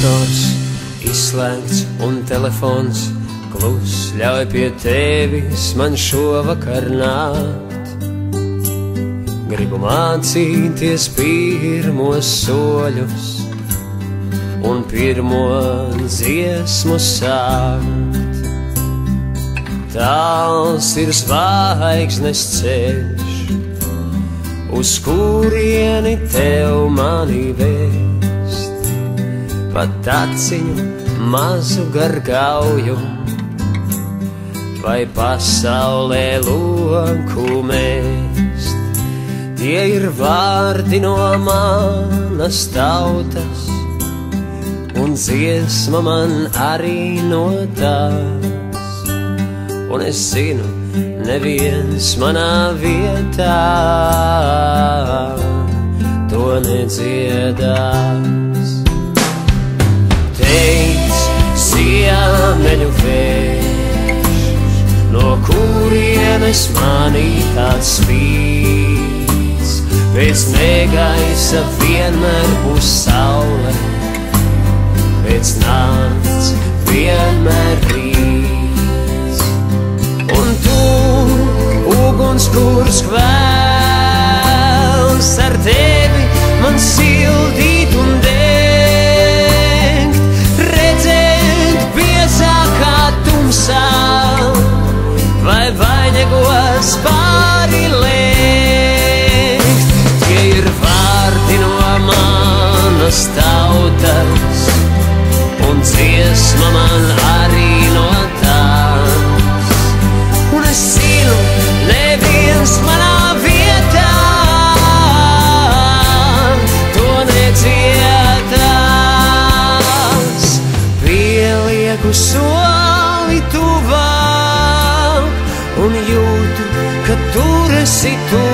Dators izslēgts un telefons klus, ļauj pie tevis man šovakar nākt. Gribu mācīties pirmos soļus un pirmo dziesmu sākt. Tāls ir zvaigznes ceļš, uz kurieni tev mani vēst. Pat taciņu mazu gargauju, vai pasaulē loku mēst. Tie ir vārdi no manas tautas, un dziesma man arī no tās. Un es zinu, neviens manā vietā to nedziedās. Teic, ziemeļu vējš, no kurienes manī tāds spīds. Pēc negaisa vienmēr būs saule, pēc nakts vienmēr rīts. Un tu, uguns, kurs kvēls, ar tevi man sildīt un degt, redzēt biezākā tumsā, vai vainagos pāri lēkt. Tie ir vārdi no manas tautas, un dziesma man arī no tās. Un es zinu, neviens manā vietā to nedziedās. Pielieku soli tuvāk un jūtu, ka tur esi tu.